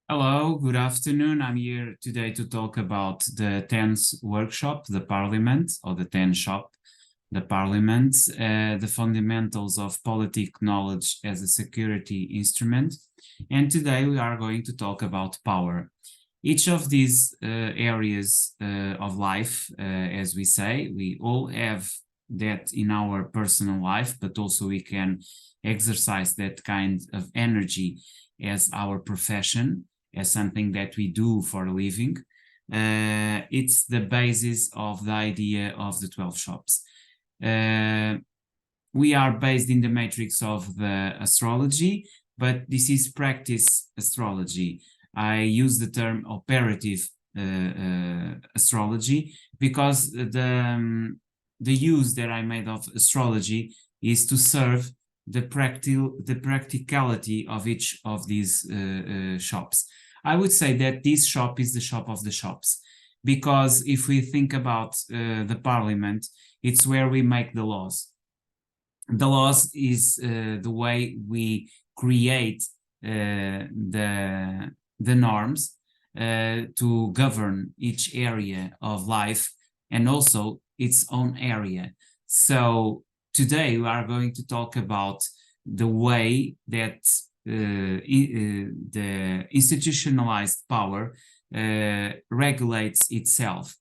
Hello, good afternoon. I'm here today to talk about the 10th workshop, the Parliament, or the 10 shop, the Parliament, the fundamentals of politic knowledge as a security instrument. And today we are going to talk about power. Each of these areas of life, as we say, we all have that in our personal life, but also we can exercise that kind of energy as our profession, as something that we do for a living. It's the basis of the idea of the 12 shops. We are based in the matrix of the astrology, but this is practice astrology. I use the term operative astrology because the use that I made of astrology is to serve the practicality of each of these shops. I would say that this shop is the shop of the shops, because if we think about the parliament, it's where we make the laws. The laws is the way we create the norms to govern each area of life and also its own area. So today we are going to talk about the way that the institutionalized power regulates itself,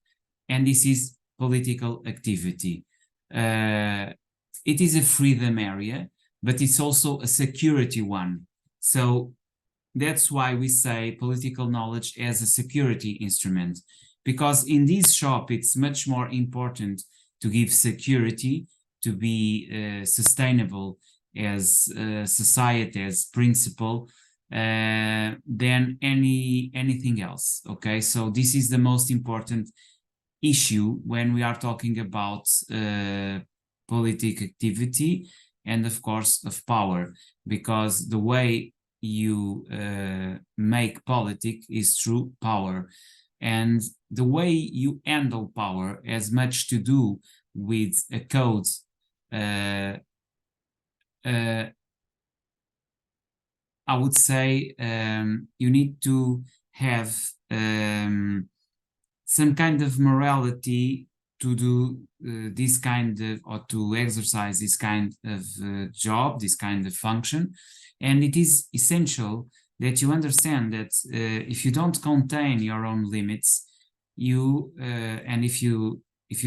and this is political activity. It is a freedom area, but it's also a security one. So that's why we say political knowledge as a security instrument, because in this shop, it's much more important to give security, to be sustainable as society, as principle, than anything else. Okay, so this is the most important issue when we are talking about politic activity and of course of power, because the way you make politics is through power, and the way you handle power has much to do with a code. I would say you need to have some kind of morality to do this kind of, or to exercise this kind of job, this kind of function. And it is essential that you understand that if you don't contain your own limits, and if you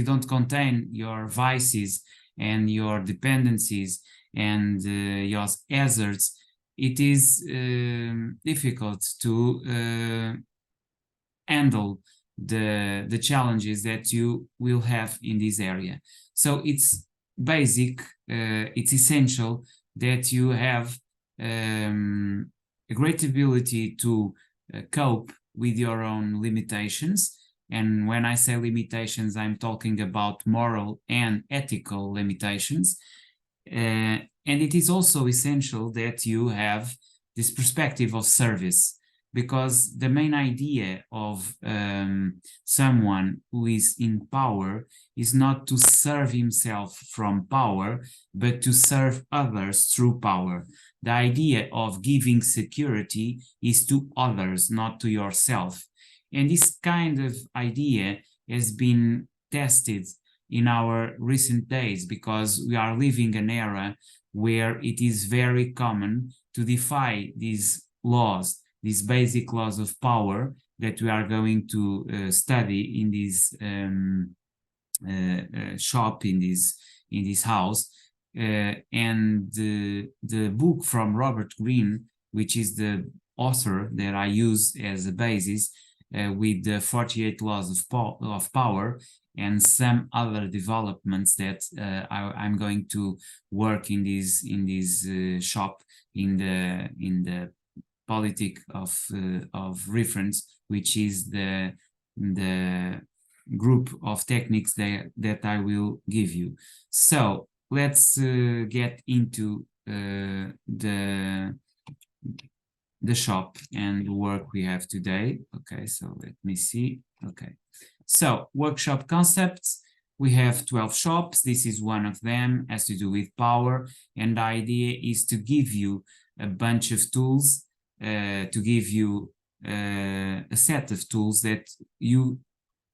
don't contain your vices and your dependencies and your hazards, it is difficult to handle the challenges that you will have in this area. So it's basic, it's essential that you have a great ability to cope with your own limitations. And when I say limitations, I'm talking about moral and ethical limitations. And it is also essential that you have this perspective of service, because the main idea of someone who is in power is not to serve himself from power, but to serve others through power. The idea of giving security is to others, not to yourself. And this kind of idea has been tested in our recent days, because we are living an era where it is very common to defy these laws, these basic laws of power that we are going to study in this shop, in this house. And the book from Robert Greene, which is the author that I use as a basis, with the 48 laws of power and some other developments that I'm going to work in this shop, in the politic of reference, which is the group of techniques that I will give you. So let's get into the shop and the work we have today. Okay, so let me see. Okay, so workshop concepts. We have 12 shops. This is one of them, has to do with power. And the idea is to give you a bunch of tools, to give you a set of tools that you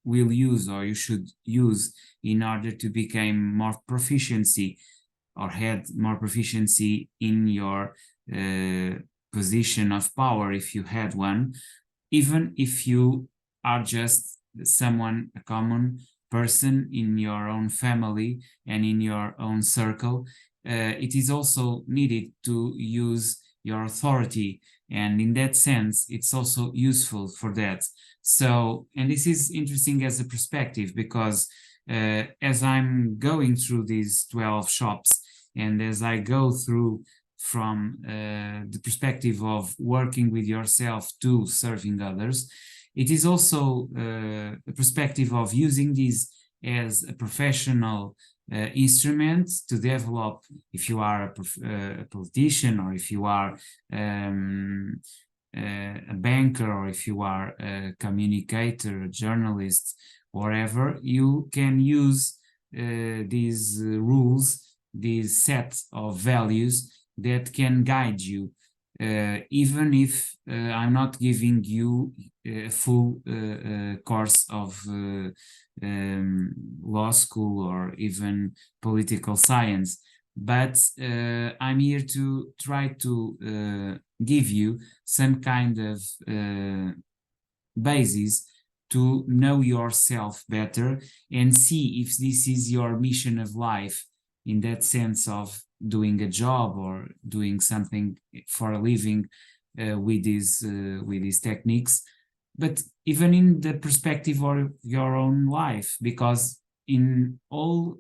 will use or you should use in order to become more proficiency or had more proficiency in your position of power if you had one, even if you are just someone, a common person in your own family and in your own circle. It is also needed to use your authority, and in that sense it's also useful for that. So, and this is interesting as a perspective because as I'm going through these 12 shops and as I go through from the perspective of working with yourself to serving others, it is also a perspective of using this as a professional instrument to develop, if you are a politician or if you are a banker or if you are a communicator, a journalist, whatever, you can use these rules, these sets of values that can guide you, even if I'm not giving you a full course of law school or even political science. But I'm here to try to give you some kind of basis to know yourself better and see if this is your mission of life, in that sense of doing a job or doing something for a living with these techniques, but even in the perspective of your own life, because in all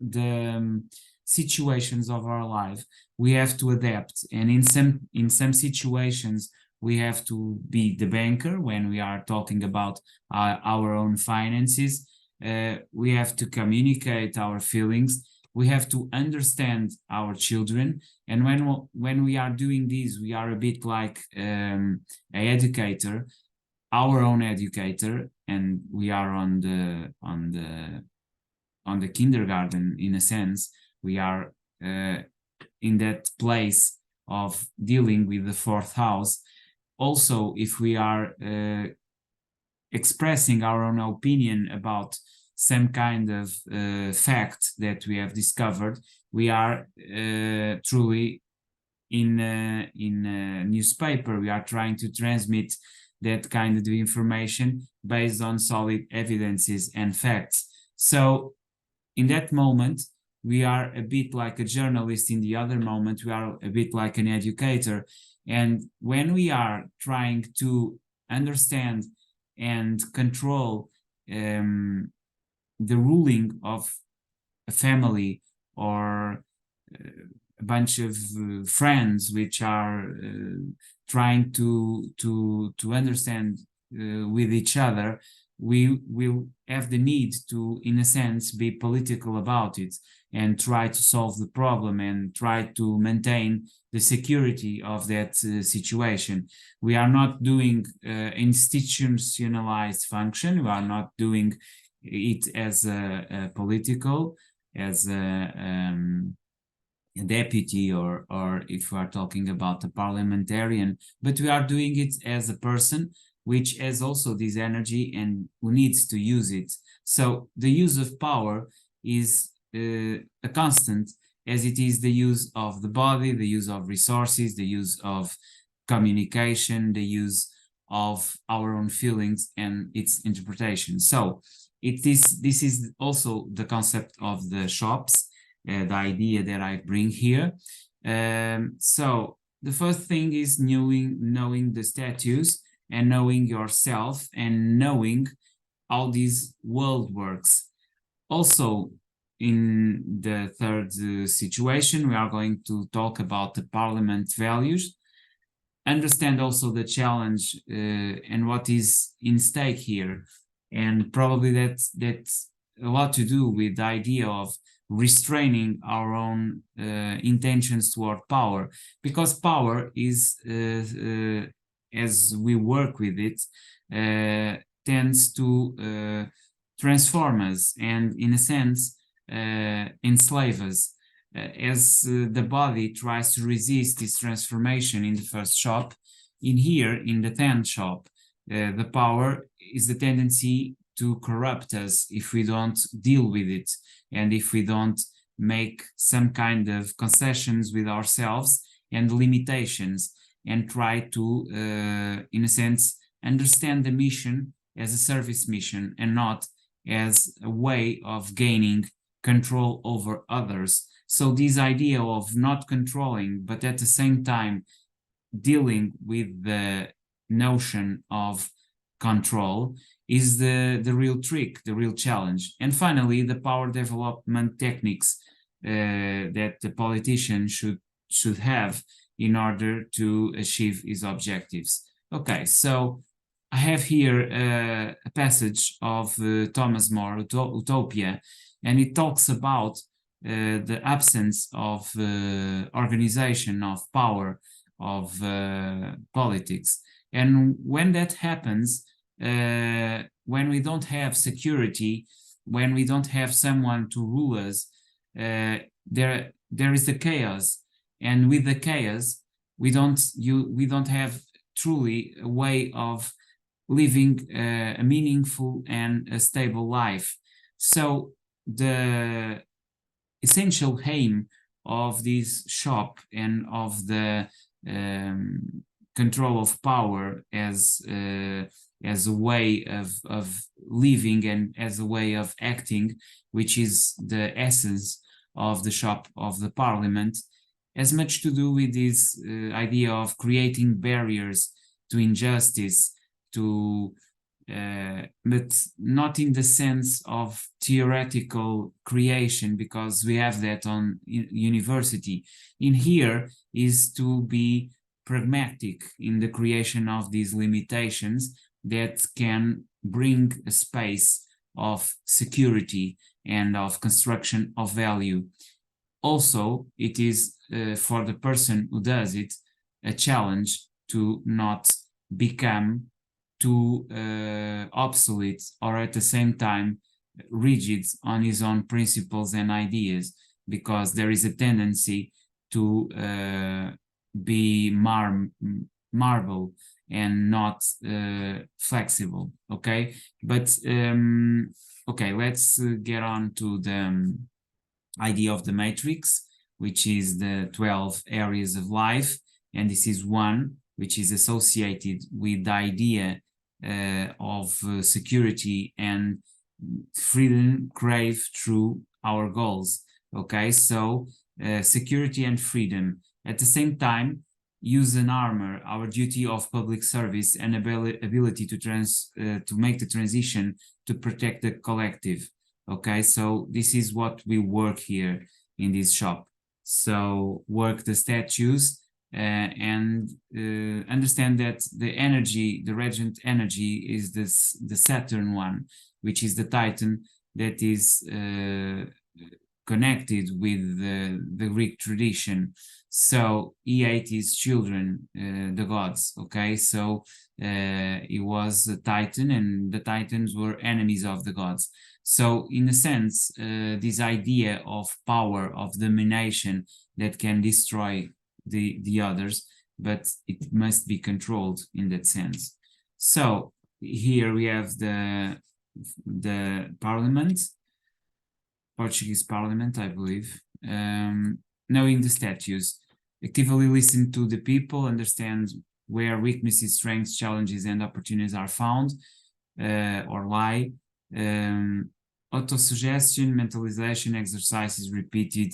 the situations of our life we have to adapt, and in some situations we have to be the banker when we are talking about our own finances. We have to communicate our feelings, we have to understand our children, and when we are doing this we are a bit like an educator, our own educator, and we are on the kindergarten in a sense. We are in that place of dealing with the fourth house. Also, if we are expressing our own opinion about some kind of fact that we have discovered, we are truly in a newspaper. We are trying to transmit that kind of information based on solid evidences and facts. So in that moment, we are a bit like a journalist. In the other moment, we are a bit like an educator. And when we are trying to understand and control the ruling of a family or a bunch of friends which are trying to understand with each other, we will have the need to, in a sense, be political about it and try to solve the problem and try to maintain the security of that situation. We are not doing institutionalized function. We are not doing it as a political, as a deputy, or if we are talking about a parliamentarian, but we are doing it as a person which has also this energy and who needs to use it. So the use of power is a constant, as it is the use of the body, the use of resources, the use of communication, the use of our own feelings and its interpretation. So this is also the concept of the shops, the idea that I bring here. So the first thing is knowing the status and knowing yourself and knowing how this world works. Also, in the third situation, we are going to talk about the Parliament values. Understand also the challenge and what is in stake here. And probably that's a lot to do with the idea of restraining our own intentions toward power, because power is, as we work with it, tends to transform us and, in a sense, enslave us. As the body tries to resist this transformation in the first shop, in here, in the 10th shop, the power is the tendency to corrupt us if we don't deal with it, and if we don't make some kind of concessions with ourselves and limitations, and try to, in a sense, understand the mission as a service mission and not as a way of gaining control over others. So this idea of not controlling, but at the same time dealing with the notion of control is the real trick, the real challenge. And finally, the power development techniques that the politician should have in order to achieve his objectives. Okay, so I have here a passage of Thomas More, Utopia, and it talks about the absence of organization, of power, of politics. And when that happens, when we don't have security, when we don't have someone to rule us, there is the chaos, and with the chaos, we don't have truly a way of living a meaningful and a stable life. So the essential aim of this shop and of the control of power as a way of living and as a way of acting, which is the essence of the shop of the parliament, has much to do with this idea of creating barriers to injustice, but not in the sense of theoretical creation, because we have that on university. In here is to be pragmatic in the creation of these limitations that can bring a space of security and of construction of value. Also, it is for the person who does it a challenge to not become too obsolete, or at the same time rigid on his own principles and ideas, because there is a tendency to be marble and not flexible. Okay, but okay, let's get on to the idea of the matrix, which is the 12 areas of life, and this is one which is associated with the idea of security and freedom crave through our goals. Okay, so security and freedom. At the same time, use an armor, our duty of public service and ability to make the transition to protect the collective. Okay, so this is what we work here in this shop. So work the statues and understand that the energy, the regent energy, is the Saturn one, which is the Titan that is connected with the Greek tradition. So E8 is children, the gods. Okay, so it was a Titan, and the Titans were enemies of the gods. So in a sense, this idea of power, of domination that can destroy the others, but it must be controlled in that sense. So here we have the parliament, Portuguese parliament, I believe. Knowing the statues, actively listen to the people, understand where weaknesses, strengths, challenges, and opportunities are found or lie. Autosuggestion, mentalization exercises repeated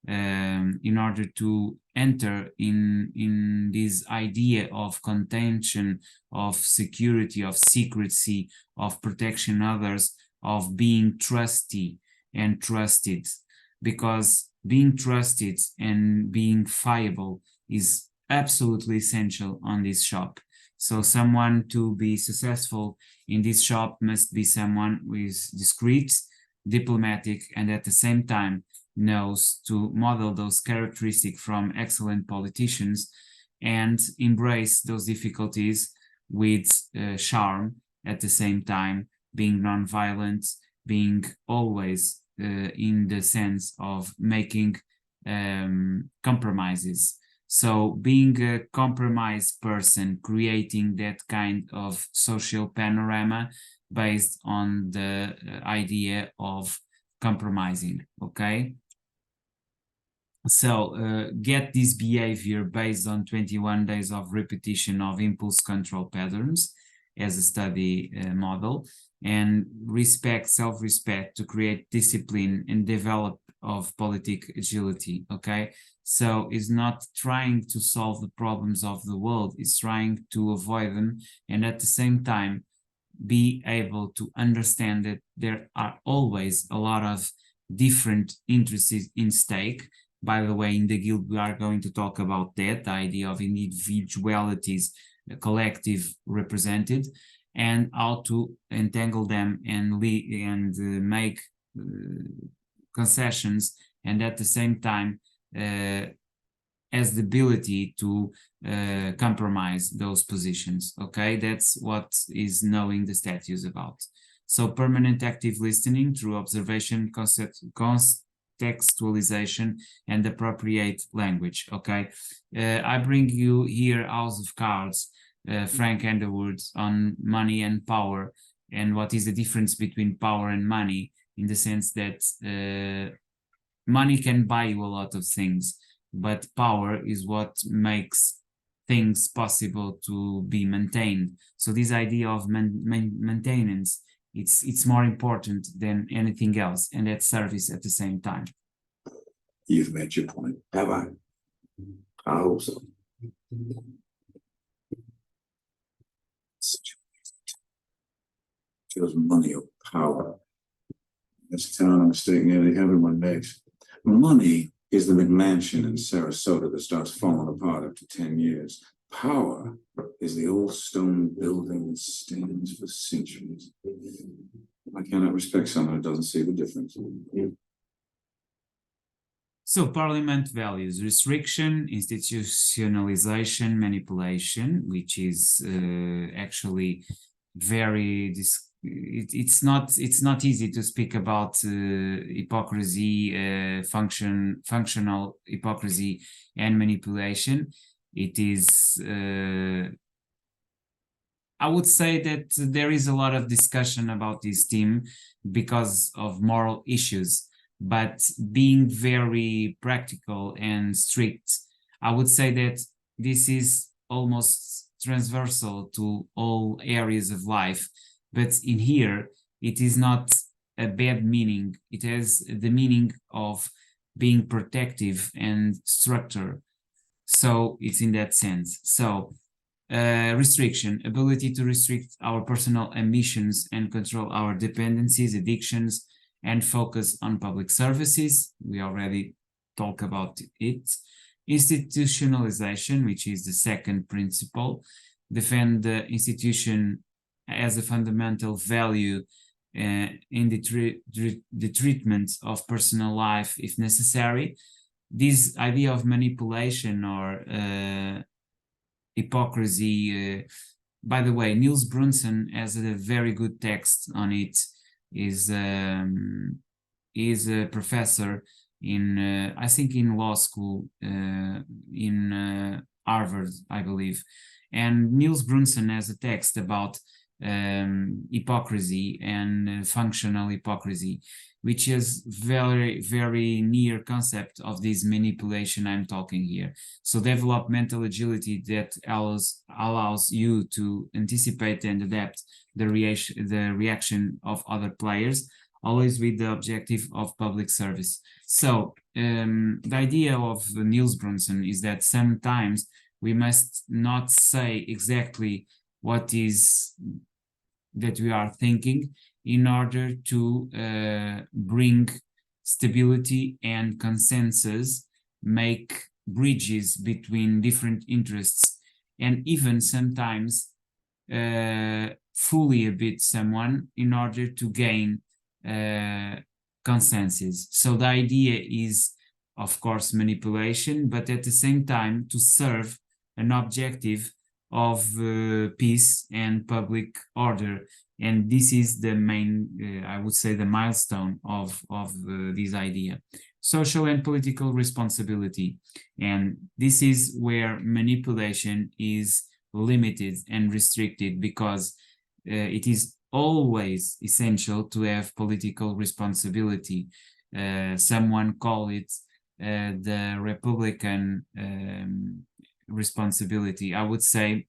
in order to enter in this idea of contention, of security, of secrecy, of protection others, of being trusty and trusted, because being trusted and being fiable is absolutely essential on this shop. So someone to be successful in this shop must be someone who is discreet, diplomatic, and at the same time knows to model those characteristics from excellent politicians and embrace those difficulties with charm, at the same time being non-violent, being always in the sense of making compromises. So being a compromise person, creating that kind of social panorama based on the idea of compromising, okay? So get this behavior based on 21 days of repetition of impulse control patterns as a study model, and respect, self-respect to create discipline and develop of politic agility, okay? So it's not trying to solve the problems of the world, it's trying to avoid them, and at the same time be able to understand that there are always a lot of different interests in stake. By the way, in the guild, we are going to talk about that, the idea of individualities, collective represented, and how to entangle them and make concessions, and at the same time has the ability to compromise those positions. Okay, that's what is knowing the statutes about. So permanent active listening through observation, contextualization, and appropriate language. Okay, I bring you here House of Cards, Frank Underwood, on money and power, and what is the difference between power and money, in the sense that money can buy you a lot of things, but power is what makes things possible to be maintained. So this idea of maintenance, it's more important than anything else, and that service at the same time. You've made your point. Have I? I hope so. Feels money or power. That's a town I mistake nearly everyone makes. Money is the McMansion in Sarasota that starts falling apart after 10 years. Power is the old stone building that stands for centuries. I cannot respect someone who doesn't see the difference. So Parliament values restriction, institutionalization, manipulation, which is actually very it's not easy to speak about hypocrisy, functional hypocrisy and manipulation. It is I would say that there is a lot of discussion about this theme because of moral issues, but being very practical and strict, I would say that this is almost transversal to all areas of life. But in here, it is not a bad meaning. It has the meaning of being protective and structure. So it's in that sense. So restriction, ability to restrict our personal ambitions and control our dependencies, addictions, and focus on public services. We already talked about it. Institutionalization, which is the second principle, defend the institution as a fundamental value in the treatment of personal life if necessary. This idea of manipulation or hypocrisy, by the way, Niels Brunson has a very good text on it. Is a professor in I think in law school in Harvard, I believe, and Niels Brunson has a text about hypocrisy and functional hypocrisy, which is very near concept of this manipulation I'm talking here. So developmental agility that allows you to anticipate and adapt the reaction of other players, always with the objective of public service. So the idea of Niels Brunson is that sometimes we must not say exactly what is that we are thinking in order to bring stability and consensus, make bridges between different interests, and even sometimes fully a bit someone in order to gain consensus. So the idea is, of course, manipulation, but at the same time to serve an objective of peace and public order. And this is the main, I would say, the milestone of this idea. social and political responsibility. And this is where manipulation is limited and restricted, because it is always essential to have political responsibility. Someone call it the Republican responsibility. I would say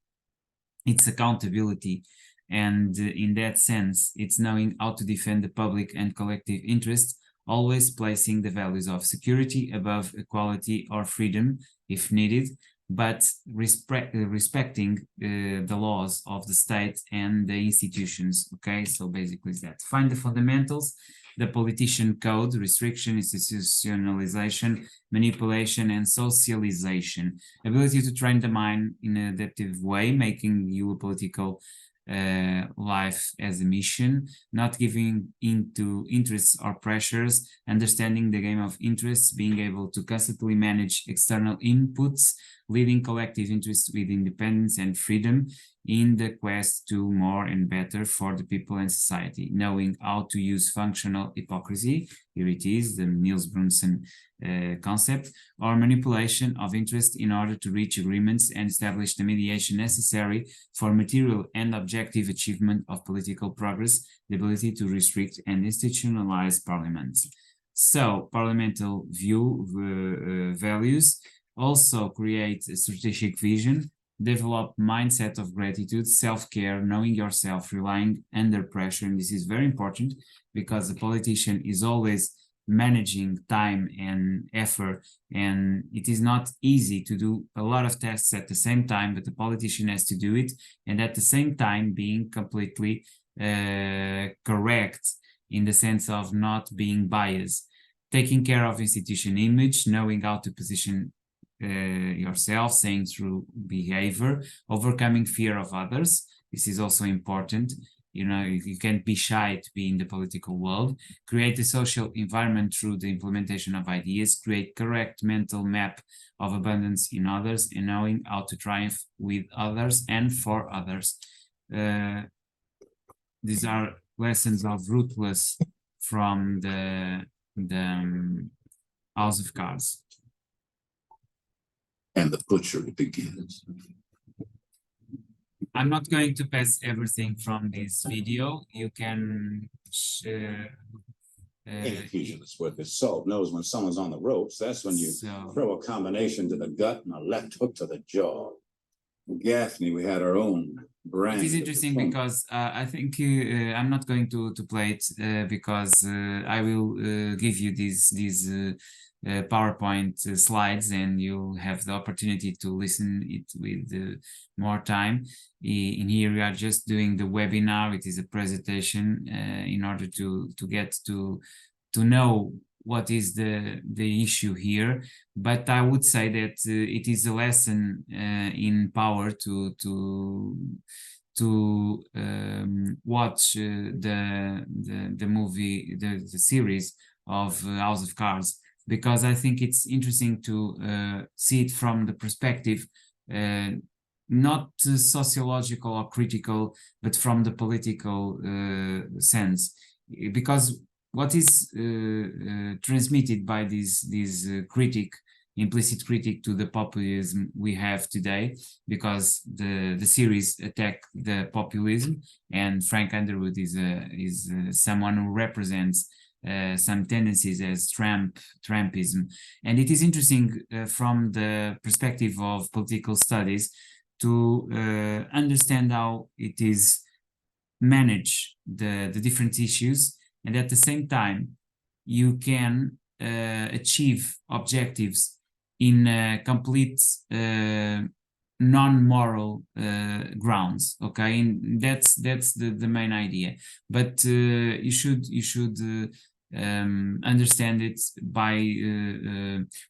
it's accountability. And in that sense, it's knowing how to defend the public and collective interest, always placing the values of security above equality or freedom if needed, but respecting the laws of the state and the institutions. Okay, so basically it's that. Find the fundamentals, the politician code, restriction, institutionalization, manipulation, and socialization. Ability to train the mind in an adaptive way, making you a political life as a mission, not giving into interests or pressures, understanding the game of interests, being able to constantly manage external inputs, leading collective interests with independence and freedom in the quest to more and better for the people and society, knowing how to use functional hypocrisy, here it is, the Niels Brunson concept, or manipulation of interest in order to reach agreements and establish the mediation necessary for material and objective achievement of political progress, the ability to restrict and institutionalize parliaments. So, parliamentary view values also create a strategic vision, develop mindset of gratitude, self-care, knowing yourself, relying under pressure. And this is very important because the politician is always managing time and effort, and it is not easy to do a lot of tasks at the same time, but the politician has to do it, and at the same time being completely correct in the sense of not being biased, taking care of institution image, knowing how to position yourself, saying through behavior, overcoming fear of others. This is also important. You know, you can't be shy to be in the political world. Create a social environment through the implementation of ideas, create correct mental map of abundance in others, and knowing how to triumph with others and for others. These are lessons of Ruthless from the House of Cards. And the butchery begins. I'm not going to pass everything from this video. You can Infusion is worth its salt. Knows when someone's on the ropes. That's when you throw a combination to the gut and a left hook to the jaw. Gaffney, we had our own brand. It is interesting because I think I'm not going to play it because I will give you these PowerPoint slides, and you'll have the opportunity to listen it with more time. In here we are just doing the webinar. It is a presentation in order to get to know what is the issue here, but I would say that it is a lesson in power to watch the movie, the series of House of Cards, because I think it's interesting to see it from the perspective not sociological or critical, but from the political sense, because what is transmitted by this implicit critic to the populism we have today, because the series attack the populism, and Frank Underwood is someone who represents some tendencies as Trumpism. And it is interesting from the perspective of political studies to understand how it is manage the different issues, and at the same time you can achieve objectives in complete non-moral grounds. Okay, and that's the main idea, but you should understand it by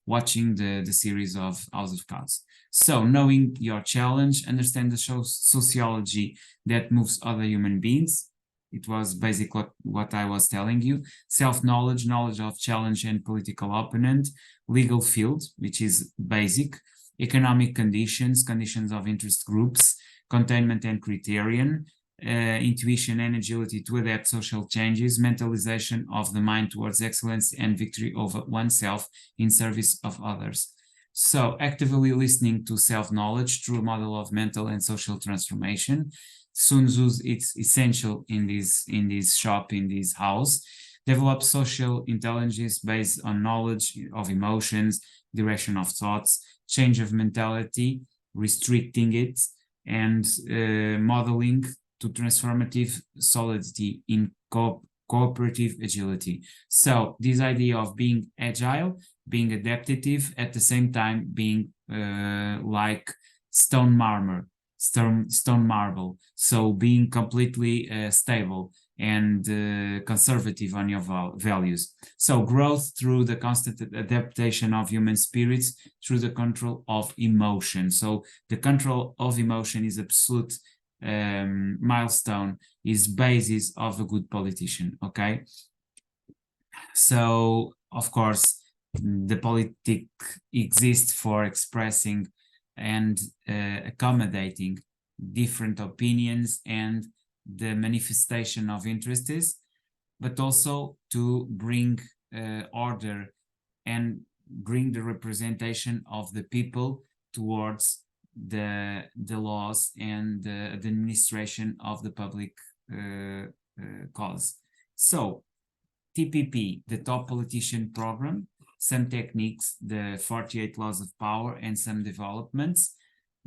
watching the series of House of Cards. So, knowing your challenge, understand the sociology that moves other human beings. It was basically what I was telling you. Self-knowledge, knowledge of challenge and political opponent, legal field, which is basic, economic conditions, conditions of interest groups, containment and criterion, intuition and agility to adapt social changes, mentalization of the mind towards excellence, and victory over oneself in service of others. So actively listening to self-knowledge through a model of mental and social transformation. Sun Tzu's it's essential in this shop, in this house. Develop social intelligence based on knowledge of emotions, direction of thoughts, change of mentality, restricting it, and modeling to transformative solidity in cooperative agility. So this idea of being agile, being adaptive, at the same time being like stone marble, so being completely stable and conservative on your values. So growth through the constant adaptation of human spirits through the control of emotion. So the control of emotion is absolute milestone, is basis of a good politician. Okay, so of course the politic exists for expressing and accommodating different opinions and the manifestation of interests, but also to bring order and bring the representation of the people towards the laws and the administration of the public cause. So TPP, the Top Politician Program, some techniques, the 48 Laws of Power, and some developments.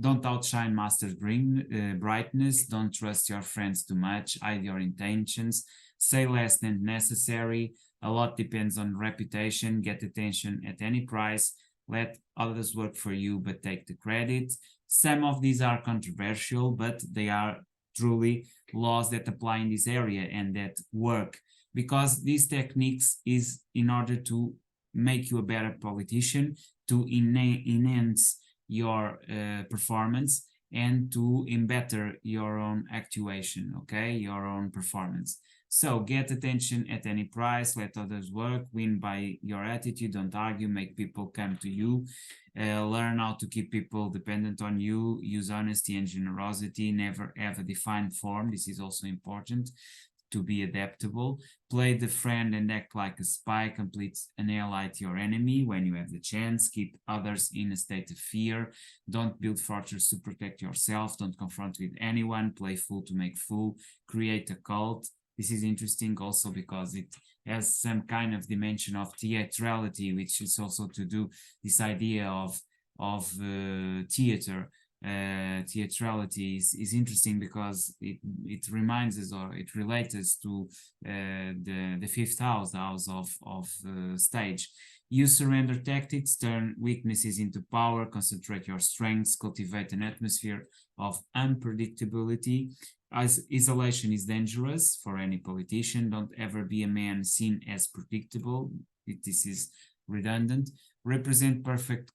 Don't outshine master's brightness. Don't trust your friends too much. Hide your intentions. Say less than necessary. A lot depends on reputation. Get attention at any price. Let others work for you, but take the credit. Some of these are controversial, but they are truly laws that apply in this area and that work, because these techniques is in order to make you a better politician, to enhance your performance, and to better your own actuation, okay, your own performance. So get attention at any price, let others work, win by your attitude, don't argue, make people come to you, learn how to keep people dependent on you, use honesty and generosity, never have a defined form, this is also important, to be adaptable, play the friend and act like a spy, complete an ally to your enemy when you have the chance, keep others in a state of fear, don't build fortress to protect yourself, don't confront with anyone, play fool to make fool, create a cult. This is interesting also because it has some kind of dimension of theatrality, which is also to do this idea of theater. Theatrality is interesting because it reminds us, or it relates us to the fifth house, the house of stage. Use surrender tactics, turn weaknesses into power, concentrate your strengths, cultivate an atmosphere of unpredictability. As isolation is dangerous for any politician. Don't ever be a man seen as predictable. This is redundant. Represent perfect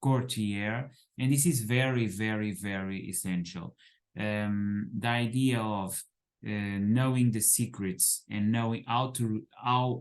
courtier, and this is very, very, very essential. The idea of knowing the secrets and knowing how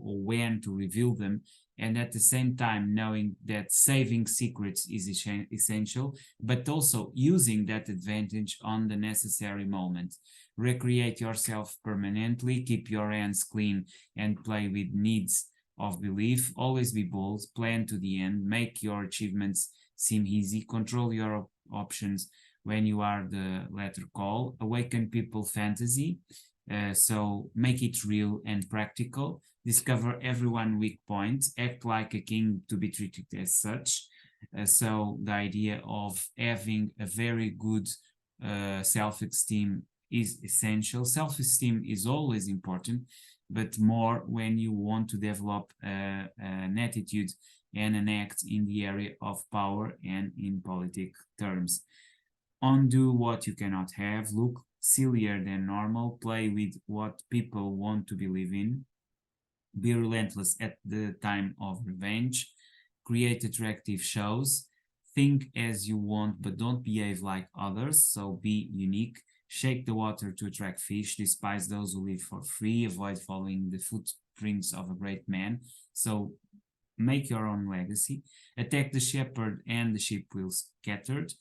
or when to reveal them, and at the same time knowing that saving secrets is essential, but also using that advantage on the necessary moment. Recreate yourself permanently, keep your hands clean, and play with needs of belief. Always be bold, plan to the end, make your achievements seem easy, control your options when you are the letter call, awaken people fantasy, so make it real and practical, discover everyone weak points, act like a king to be treated as such. So the idea of having a very good self-esteem is essential. Self-esteem is always important, but more when you want to develop an attitude and an act in the area of power and in politic terms. Undo what you cannot have, look sillier than normal, play with what people want to believe in, be relentless at the time of revenge, create attractive shows, think as you want but don't behave like others, so be unique, shake the water to attract fish, despise those who live for free, avoid following the footprints of a great man, so make your own legacy, attack the shepherd and the sheep will scattered,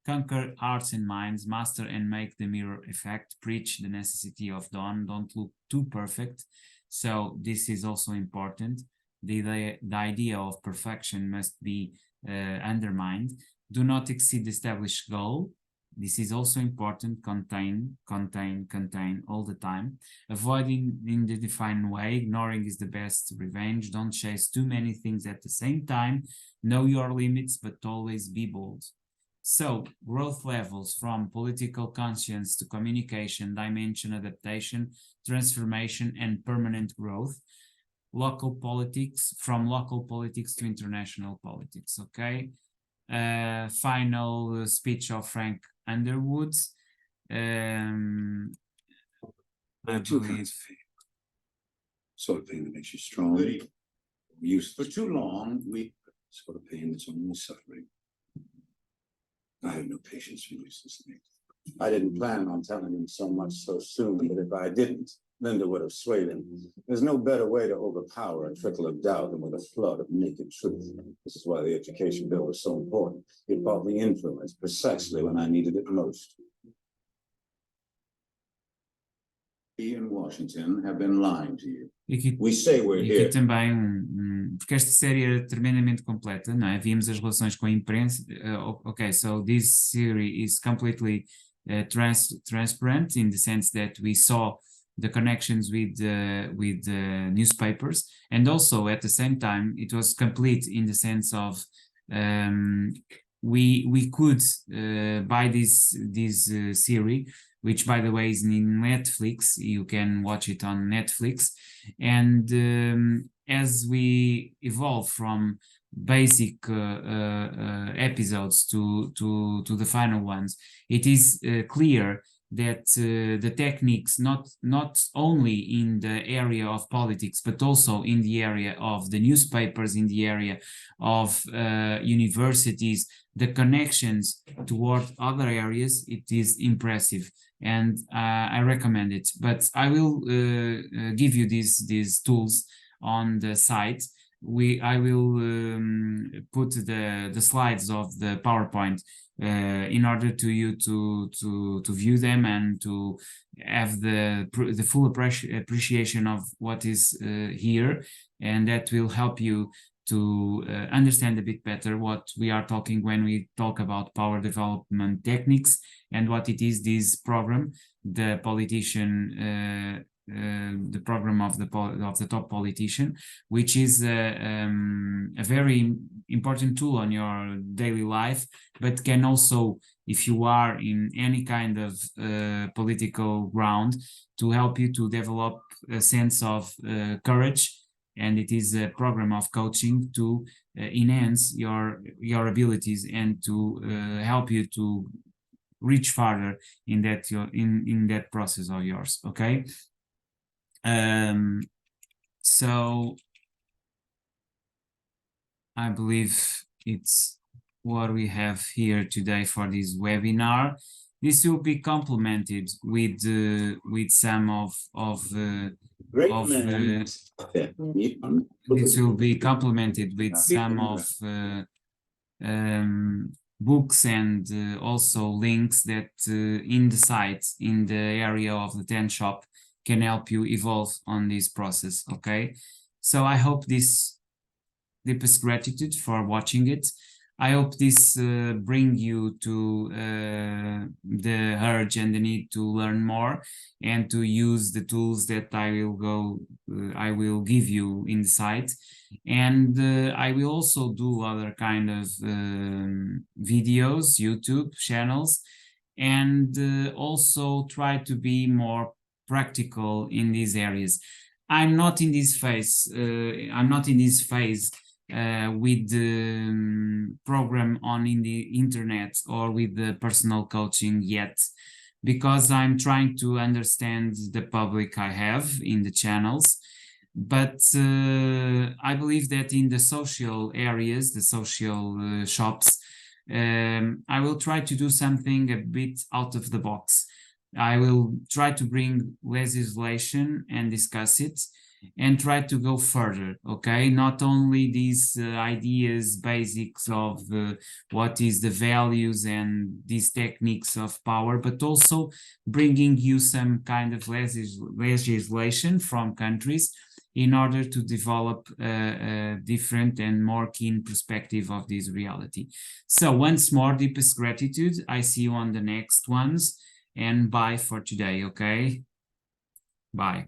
conquer hearts and minds, master and make the mirror effect, preach the necessity of dawn, don't look too perfect. So this is also important. The idea of perfection must be undermined. Do not exceed the established goal. This is also important. Contain all the time. Avoiding in the defined way. Ignoring is the best revenge. Don't chase too many things at the same time. Know your limits, but always be bold. So, growth levels from political conscience to communication, dimension, adaptation, transformation, and permanent growth. Local politics, from local politics to international politics, okay? Final speech of Frank Underwood. I believe sort of pain that makes you strong. For too long, we sort of pain that's only suffering. I have no patience for useless things. I didn't plan on telling him so much so soon, but if I didn't, Linda would have swayed him. There's no better way to overpower a trickle of doubt than with a flood of naked truth. This is why the education bill was so important. It brought me influence precisely when I needed it most. We in Washington have been lying to you. We say we're here. Aqui também, porque esta série era tremendamente completa, não é? Víamos as relações com a imprensa. Okay, so this series is completely transparent in the sense that we saw the connections with the newspapers, and also at the same time it was complete in the sense of we could buy this series, which by the way is in Netflix. You can watch it on Netflix, and as we evolve from basic episodes to the final ones, it is clear that the techniques, not only in the area of politics, but also in the area of the newspapers, in the area of universities, the connections toward other areas, it is impressive, and I recommend it. But I will give you these tools on the site. I will put the slides of the PowerPoint in order to you to view them and to have the full appreciation of what is here, and that will help you to understand a bit better what we are talking when we talk about power development techniques and what it is this program, the politician. The program of the top politician, which is a very important tool on your daily life, but can also, if you are in any kind of political ground, to help you to develop a sense of courage. And it is a program of coaching to enhance your abilities and to help you to reach farther in that process of yours. Okay. So I believe it's what we have here today for this webinar. This will be complemented with some this will be complemented with some of books and also links that in the sites in the area of the 10 shop can help you evolve on this process. Okay, so I hope this deepest gratitude for watching it. I hope this bring you to the urge and the need to learn more and to use the tools that I will give you in the site, and I will also do other kind of videos, YouTube channels, and also try to be more practical in these areas. I'm not in this phase. With the program in the internet or with the personal coaching yet, because I'm trying to understand the public I have in the channels. But I believe that in the social areas, the social shops, I will try to do something a bit out of the box. I will try to bring legislation and discuss it and try to go further, okay? Not only these ideas, basics of what is the values and these techniques of power, but also bringing you some kind of legislation from countries in order to develop a different and more keen perspective of this reality. So once more, deepest gratitude. I see you on the next ones, and bye for today, okay? Bye.